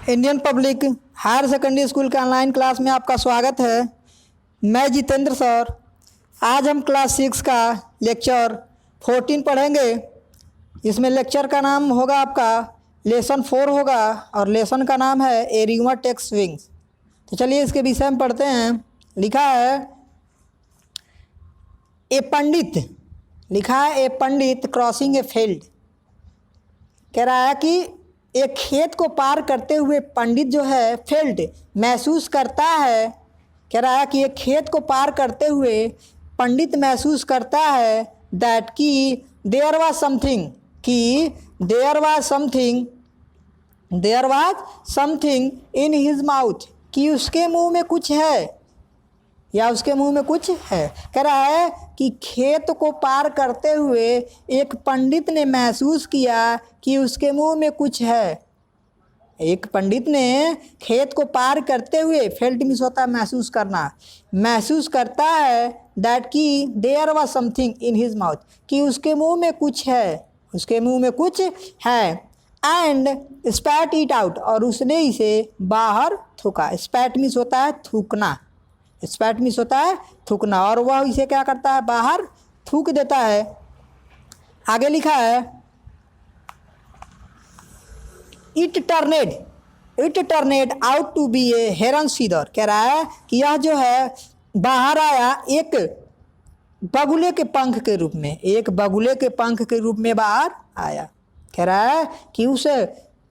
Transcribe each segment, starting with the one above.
Indian public higher secondary school के online class में आपका स्वागत है। मैं जितेंद्र सर। आज हम क्लास 6 का लेक्चर 14 पढ़ेंगे। इसमें लेक्चर का नाम होगा आपका लेसन 4 होगा और लेसन का नाम है ए र्यूमर टेक्स विंग्स। तो चलिए इसके विषय में पढ़ते हैं। लिखा है ए पंडित क्रॉसिंग ए फील्ड। कह रहा है कि एक खेत को पार करते हुए पंडित जो है फील्ड महसूस करता है। कह रहा है कि एक खेत को पार करते हुए पंडित महसूस करता है दैट कि there was something in his mouth, कि उसके मुंह में कुछ है या उसके मुंह में कुछ है। कह रहा है कि खेत को पार करते हुए एक पंडित ने महसूस किया कि उसके मुंह में कुछ है। एक पंडित ने खेत को पार करते हुए फील्ड मीन्स होता है महसूस करना, महसूस करता है दैट कि there was something in his mouth, कि उसके मुंह में कुछ है, एंड स्पैट इट आउट, और उसने इसे बाहर थूका। स्पैट मीन्स होता है थूकना, और वह इसे क्या करता है, बाहर थूक देता है। आगे लिखा है it turned out to be a heron's feather. कह रहा है कि यह जो है बाहर आया एक बगुले के पंख के रूप में बाहर आया। कह रहा है कि उस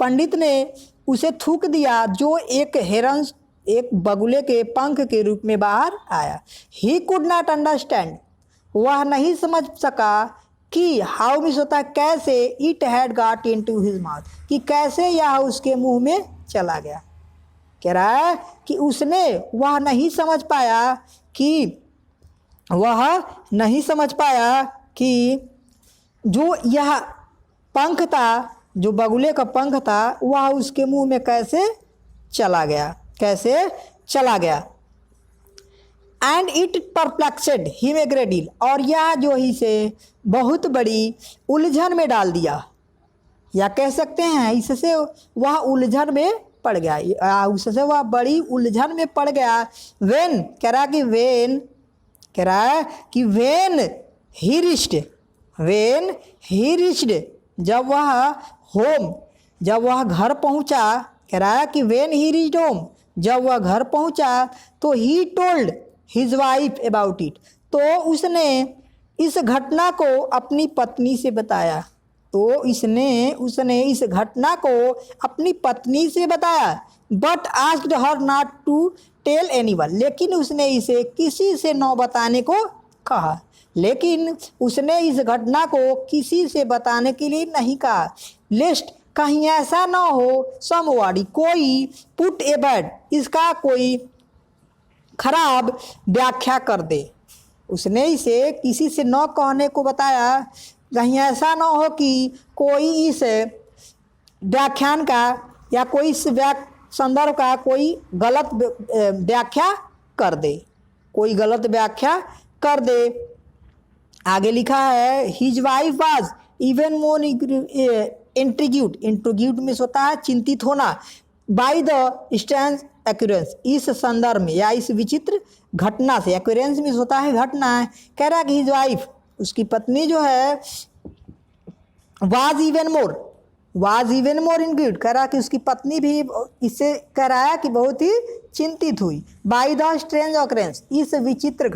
पंडित ने उसे थूक दिया जो एक बगुले के पंख के रूप में बाहर आया। ही कुड नॉट अंडरस्टैंड, वह नहीं समझ सका कि हाउ मीन्स होता है कैसे, it had got into his mouth, कि कैसे यह उसके मुंह में चला गया। कह रहा है कि वह नहीं समझ पाया कि जो यह पंख था, जो बगुले का पंख था, वह उसके मुंह में कैसे चला गया। And it perplexed him a great deal, और यह जो इसे बहुत बड़ी उलझन में डाल दिया, या कह सकते हैं इससे वह उलझन में पड़ गया, उससे वह बड़ी उलझन में पड़ गया। वेन कह रहा है कि वेन ही रिच्ड, जब वह घर पहुंचा। कह रहा है कि वेन ही रिच्ड होम, जब वह घर पहुंचा तो ही told his wife about it, तो उसने इस घटना को अपनी पत्नी से बताया। But asked her not to tell anyone, लेकिन उसने इसे किसी से न बताने को कहा। लेकिन उसने इस घटना को किसी से बताने के लिए नहीं कहा, लिस्ट कहीं ऐसा ना हो समवाड़ी कोई पुट ए बैड, इसका कोई खराब व्याख्या कर दे। उसने इसे किसी से न कहने को बताया, कहीं ऐसा ना हो कि कोई इस व्याख्यान का या कोई इस संदर्भ का कोई गलत व्याख्या कर दे। आगे लिखा है his wife was even more intrigued में होता है चिंतित होना, बाय द स्ट्रेंज एक्यूरेंस, इस संदर्भ में या इस विचित्र घटना से। एक्यूरेंस में होता है घटना है। कह रहा है कि हिज वाइफ, उसकी पत्नी जो है, वाज इवन मोर इंट्रीग्यूड, कह रहा है कि उसकी पत्नी भी इससे कह रहा है कि बहुत ही चिंतित हुई। बाय द स्ट्रेंज ऑकरेंस, इस विचित्र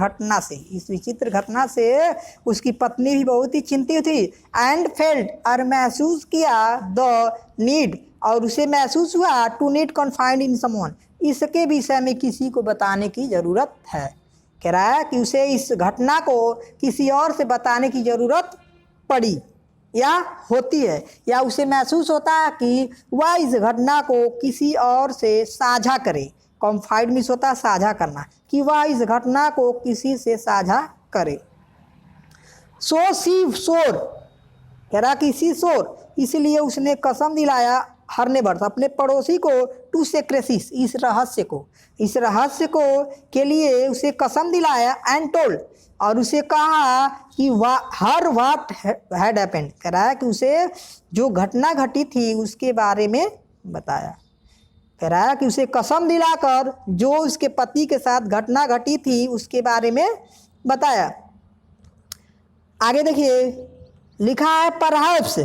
घटना से उसकी पत्नी भी बहुत ही चिंतित थी। एंड फेल्ट, और महसूस किया, द नीड, और उसे महसूस हुआ, to need confined in someone, इसके विषय में किसी को बताने की ज़रूरत है। कह रहा है कि उसे इस घटना को किसी और से बताने की ज़रूरत पड़ी या होती है, या उसे महसूस होता है कि वह इस घटना को किसी और से साझा करे। कॉन्फाइड मीन्स होता है साझा करना, कि वह इस घटना को किसी से साझा करे। सो सी सोर, कह रहा कि सी सोर, इसलिए उसने कसम दिलाया हर ने वर्ष अपने पड़ोसी को, टू सेक्रेसिस, इस रहस्य को के लिए उसे कसम दिलाया। एंड टोल्ड, और उसे कहा कि हर व्हाट हैड हैपेंड, कह रहा है कि उसे जो घटना घटी थी उसके बारे में बताया। कह रहा है कि उसे कसम दिलाकर जो उसके पति के साथ घटना घटी थी उसके बारे में बताया। आगे देखिए लिखा है परहैप्स,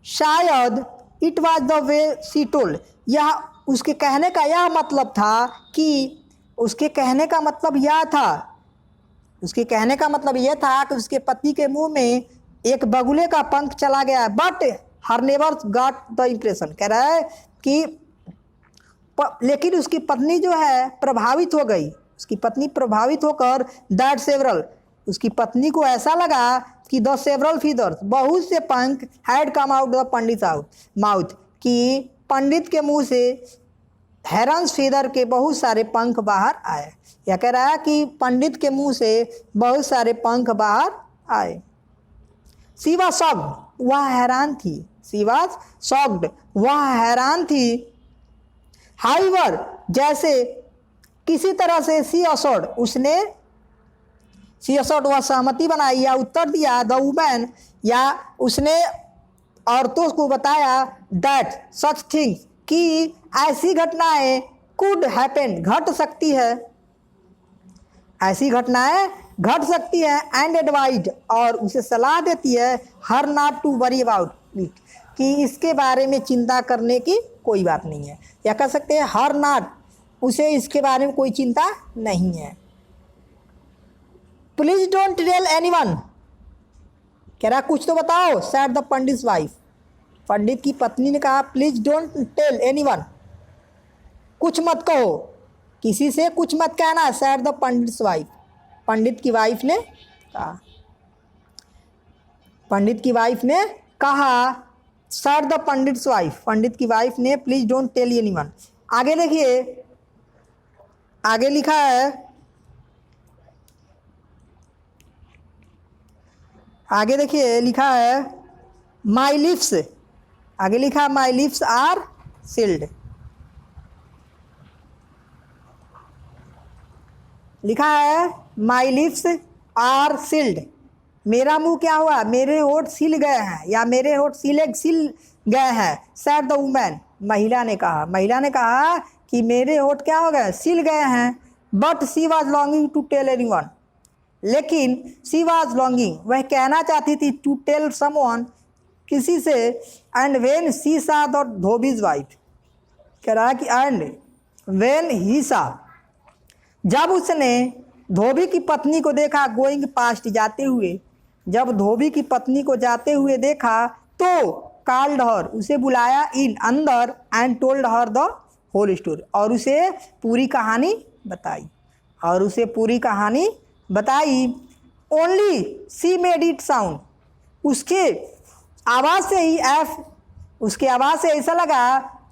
शायद, it was the way she told. यह उसके कहने का यह मतलब था कि उसके कहने का मतलब यह था उसके कहने का मतलब यह था कि उसके पति के मुंह में एक बगुले का पंख चला गया, but her never got the impression. कह रहा है कि लेकिन उसकी पत्नी जो है प्रभावित हो गई, उसकी पत्नी प्रभावित होकर दैट सेवरल, उसकी पत्नी को ऐसा लगा कि द सेवरल फीदर्स, बहुत से पंख had come out the Pandit mouth, कि पंडित के मुंह से हेरन्स फीदर के बहुत सारे पंख बाहर आए। यह कह रहा है कि पंडित के मुंह से बहुत सारे पंख बाहर आए। शी वाज शॉक्ड, वह हैरान थी। शी वाज शॉक्ड, वह हैरान थी। हाउएवर, जैसे किसी तरह से शी असोर्ड, वह सहमति बनाई या उत्तर दिया द वुमेन, या उसने औरतों को बताया दैट सच थिंग्स, कि ऐसी घटनाएं कुड हैपन, घट सकती है, ऐसी घटनाएं घट सकती है, एंड एडवाइड, और उसे सलाह देती है her not to worry about it, कि इसके बारे में चिंता करने की कोई बात नहीं है, या कह सकते हैं हर नॉट, उसे इसके बारे में कोई चिंता नहीं है। प्लीज डोंट टेल एनीवन, कह रहा कुछ तो बताओ, सैड द पंडित वाइफ, पंडित की पत्नी ने कहा प्लीज डोंट टेल एनीवन, कुछ मत कहो, किसी से कुछ मत कहना, सैड द पंडित वाइफ, पंडित की वाइफ ने कहा, पंडित की वाइफ ने कहा, सैड द पंडित वाइफ, पंडित की वाइफ ने प्लीज डोंट टेल एनीवन। आगे देखिए, आगे लिखा है, आगे देखिए लिखा है माई लिप्स, आगे लिखा माई लिप्स आर सील्ड, लिखा है माई लिप्स आर सील्ड, मेरा मुंह क्या हुआ, मेरे होठ सिल गए हैं, या मेरे होठ सिल गए हैं। सैड द वुमेन, महिला ने कहा, महिला ने कहा कि मेरे होठ क्या हो गए, सिल गए हैं। But she was longing to tell anyone, लेकिन शी वॉज लॉन्गिंग, वह कहना चाहती थी, टू टेल समवन, किसी से। And when she saw the dhobi's wife, कह रहा है कि एंड वेन ही सा, जब उसने धोबी की पत्नी को देखा, गोइंग पास्ट, जाते हुए, जब धोबी की पत्नी को जाते हुए देखा तो कॉल्ड हर, उसे बुलाया इन, अंदर, and told her the whole story, और उसे पूरी कहानी बताई, और उसे पूरी कहानी बताई। Only C made it sound, उसके आवाज़ से ही उसके आवाज़ से ऐसा लगा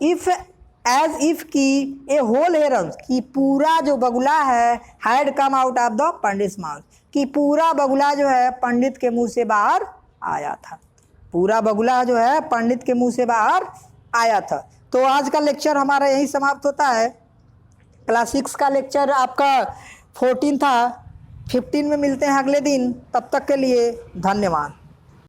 इफ़ एज इफ़ की ए होल हेरन, कि पूरा जो बगुला है, had come out of the Pandit mouth, कि पूरा बगुला जो है पंडित के मुंह से बाहर आया था, पूरा बगुला जो है पंडित के मुंह से बाहर आया था। तो आज का लेक्चर हमारा यही समाप्त होता है। क्लास 6 का लेक्चर आपका 14 था, 15 में मिलते हैं अगले दिन, तब तक के लिए धन्यवाद।